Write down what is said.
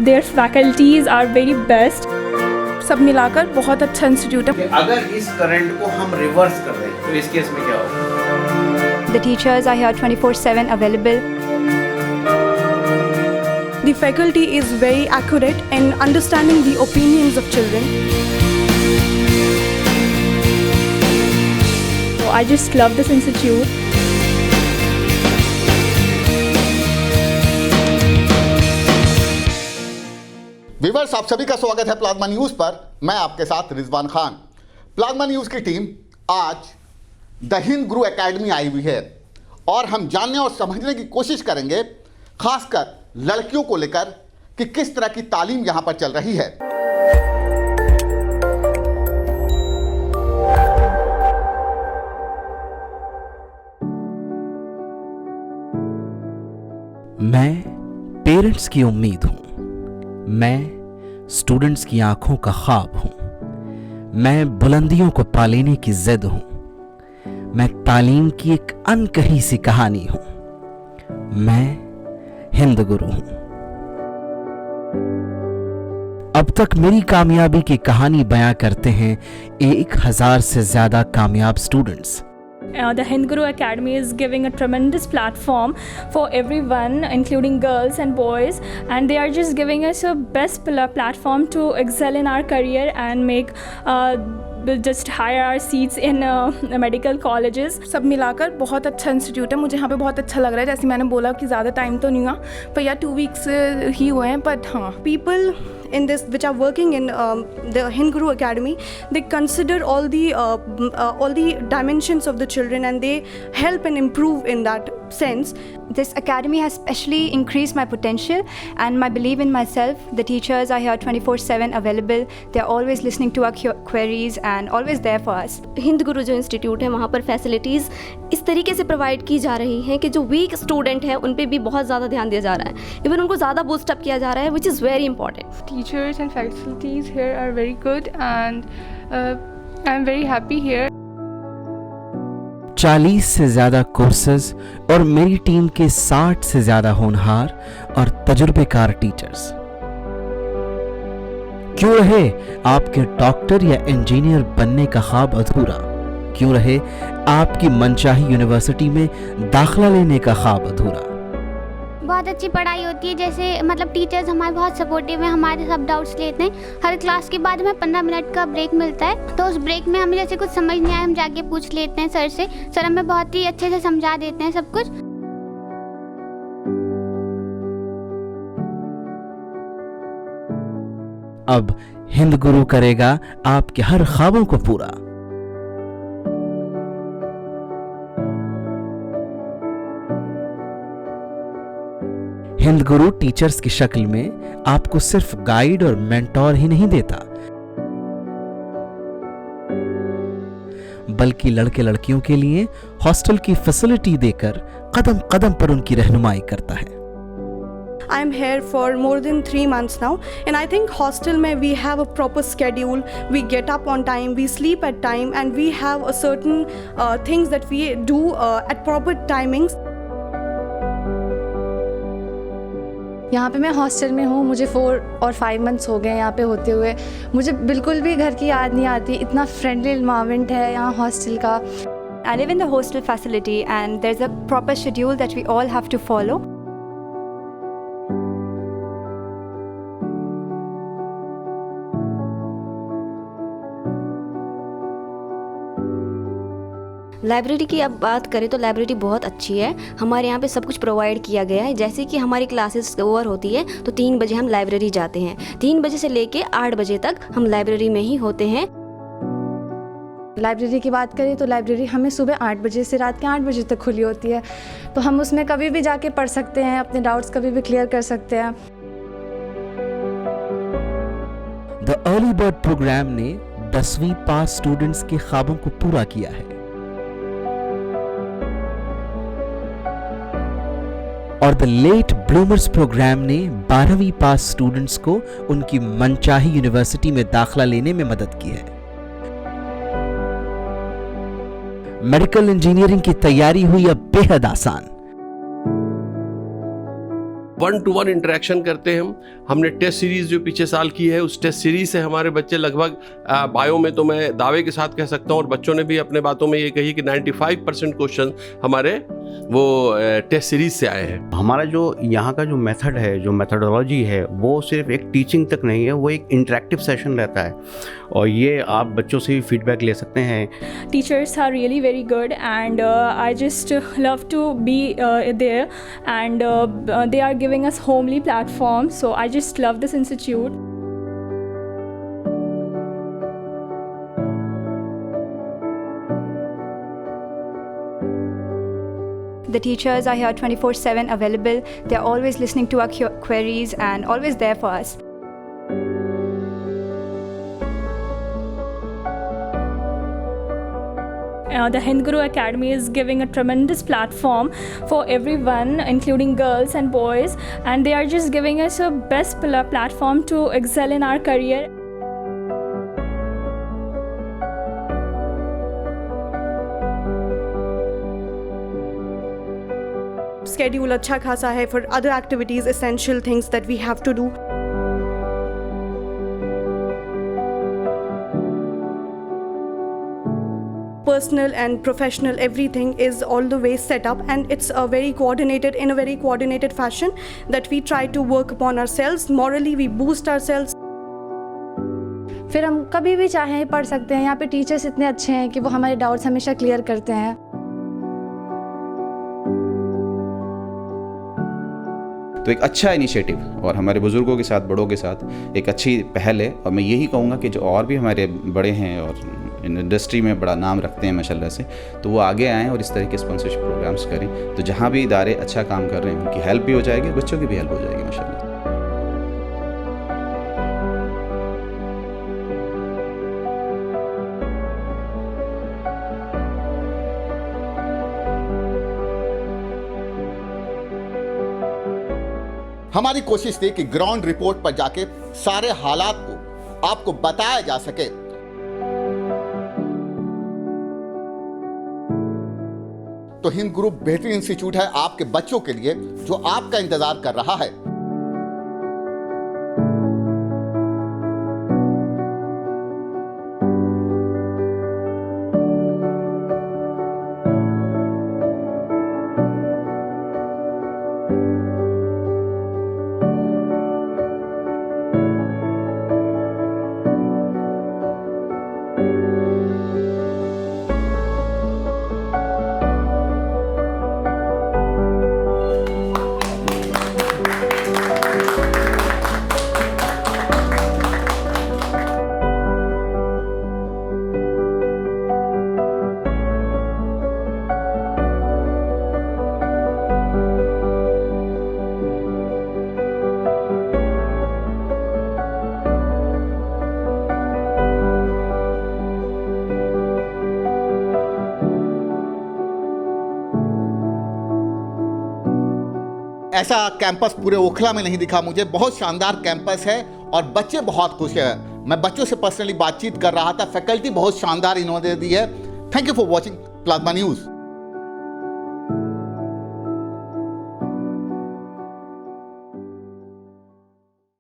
their faculties are very best. सब मिलाकर बहुत अच्छा इंस्टीट्यूट है। अगर इस करंट को हम रिवर्स कर दें तो इस केस में क्या होगा? The teachers are here 24/7 available. The faculty is very accurate in understanding the opinions of children. So I just love this institute. Viewers, आप सभी का स्वागत है प्लाज्मा न्यूज़ पर। मैं आपके साथ रिजवान खान। प्लाज्मा न्यूज़ की टीम आज द हिंद गुरु एकेडमी आई हुई है और हम जानने और समझने की कोशिश करेंगे खासकर लड़कियों को लेकर कि किस तरह की तालीम यहाँ पर चल रही है। मैं पेरेंट्स की उम्मीद हूँ, मैं स्टूडेंट्स की आंखों का ख्वाब हूँ, मैं बुलंदियों को पा लेने की जिद हूँ, मैं तालीम की एक अनकही सी कहानी हूँ, मैं हिंद गुरु हूँ। अब तक मेरी कामयाबी की कहानी बयां करते हैं 1000 से ज्यादा कामयाब students. The Hind Guru Academy is giving a tremendous platform for everyone, including girls and boys, and they are just giving us a best platform to excel in our career and make just higher our seats in medical colleges. सब मिलाकर बहुत अच्छा institute है। मुझे यहाँ पे बहुत अच्छा लग रहा है। जैसे मैंने बोला कि ज़्यादा टाइम तो नहीं हुआ, पर या 2 वीक्स ही हुए हैं। बट हाँ, people in this which are working in the Hind Guru Academy, they consider all the dimensions of the children and they help and improve in that sense. This academy has specially increased my potential and my belief in myself. The teachers are here 24/7 available. They are always listening to our queries and always there for us. Hind गुरु जो institute है वहाँ पर facilities इस तरीके से provide की जा रही हैं कि जो वीक स्टूडेंट हैं उन पे भी बहुत ज़्यादा ध्यान दिया जा रहा है। इवन उनको ज़्यादा बूस्टअप किया जा रहा है, which is very important. Teachers and faculties here are very good and I'm very happy here. 40 से ज्यादा कोर्सेज और मेरी टीम के 60 से ज्यादा होनहार और तजुर्बेकार टीचर्स। क्यों रहे आपके डॉक्टर या इंजीनियर बनने का ख्वाब अधूरा? क्यों रहे आपकी मनचाही यूनिवर्सिटी में दाखिला लेने का ख्वाब अधूरा? बहुत अच्छी पढ़ाई होती है। जैसे मतलब टीचर्स हमारे बहुत सपोर्टिव हैं, हमारे सब डाउट्स लेते हैं। हर क्लास के बाद हमें 15 मिनट का ब्रेक मिलता है, तो उस ब्रेक में हमें जैसे कुछ समझ नहीं आया हम जाके पूछ लेते हैं सर से। सर हमें बहुत ही अच्छे से समझा देते हैं सब कुछ। अब हिंद गुरु करेगा आपके हर ख्वाबों को पूरा। हिंद गुरु टीचर्स की शक्ल में आपको सिर्फ गाइड और मेंटोर ही नहीं देता, बल्कि लड़के लड़कियों के लिए हॉस्टल की फैसिलिटी देकर कदम कदम पर उनकी रहनुमाई करता है। I am here for more than 3 months now, and I think hostel में we have a proper schedule. We get up on time, we sleep at time, and we have a certain things that we do at proper timings. यहाँ पे मैं hostel में हूँ, मुझे 4 और 5 months हो गए यहाँ पे होते हुए। मुझे बिल्कुल भी घर की याद नहीं आती। इतना फ्रेंडली एनवायरनमेंट है यहाँ हॉस्टल का। I live in the hostel facility and there's a proper schedule that we all have to follow. Library की अब बात करें तो लाइब्रेरी बहुत अच्छी है। हमारे यहाँ पे सब कुछ प्रोवाइड किया गया है। जैसे कि हमारी क्लासेस ओवर होती है तो 3 बजे हम लाइब्रेरी जाते हैं। 3 बजे से लेके 8 बजे तक हम लाइब्रेरी में ही होते हैं। लाइब्रेरी की बात करें तो लाइब्रेरी हमें सुबह 8 बजे से रात के 8 बजे तक खुली होती है, तो हम उसमें कभी भी जाके पढ़ सकते हैं, अपने डाउट्स कभी भी क्लियर कर सकते हैं। द अर्ली बर्ड प्रोग्राम ने 10वीं पास स्टूडेंट्स के ख्वाबों को पूरा किया है और द लेट ब्लूमर्स प्रोग्राम ने 12वीं पास स्टूडेंट्स को उनकी मनचाही यूनिवर्सिटी में दाखिला लेने में मदद की है। मेडिकल इंजीनियरिंग की तैयारी हुई अब बेहद आसान। 1-to-1 इंटरेक्शन करते हैं हमने टेस्ट सीरीज़ जो पीछे साल की है, उस टेस्ट सीरीज़ से हमारे बच्चे लगभग बायो में तो मैं दावे के साथ कह सकता हूँ, और बच्चों ने भी अपने बातों में ये कही कि 95% क्वेश्चन हमारे वो टेस्ट सीरीज़ से आए हैं। हमारा जो यहाँ का जो मेथड है, जो मेथडोलॉजी है, वो सिर्फ एक टीचिंग तक नहीं है, वो एक इंटरेक्टिव सेशन रहता है, और ये आप बच्चों से भी फीडबैक ले सकते हैं। Teachers are really very good, and I just love to be there, and they are giving us homely platform, so I just love this institute. The teachers are here 24/7 available. They're always listening to our queries and always there for us. The Hind Guru Academy is giving a tremendous platform for everyone, including girls and boys, and they are just giving us a best platform to excel in our career. Schedule अच्छा खासा है for other activities, essential things that we have to do. Personal and professional, everything is all the way set up, and it's a very coordinated fashion that we try to work upon ourselves. Morally we boost ourselves. फिर हम कभी भी चाहें पढ़ सकते हैं। यहाँ पे टीचर्स इतने अच्छे हैं कि वो हमारे डाउट्स हमेशा क्लियर करते हैं। तो एक अच्छा इनिशिएटिव और हमारे बुज़ुर्गों के साथ, बड़ों के साथ एक अच्छी पहल है, और मैं यही कहूँगा कि जो और भी हमारे बड़े हैं और इंडस्ट्री में बड़ा नाम रखते हैं माशाल्लाह से, तो वो आगे आएँ और इस तरह के स्पॉन्सरशिप प्रोग्राम्स करें, तो जहाँ भी इदारे अच्छा काम कर रहे हैं उनकी हेल्प भी हो जाएगी, बच्चों की भी हेल्प हो जाएगी माशाल्लाह। हमारी कोशिश थी कि ग्राउंड रिपोर्ट पर जाके सारे हालात को आपको बताया जा सके। तो हिंद गुरु बेहतरीन इंस्टीट्यूट है आपके बच्चों के लिए, जो आपका इंतजार कर रहा है। ऐसा कैंपस पूरे ओखला में नहीं दिखा मुझे। बहुत शानदार कैंपस है और बच्चे बहुत खुश हैं। मैं बच्चों से पर्सनली बातचीत कर रहा था। फैकल्टी बहुत शानदार इन्होंने दी है। Thank you for watching plasma news.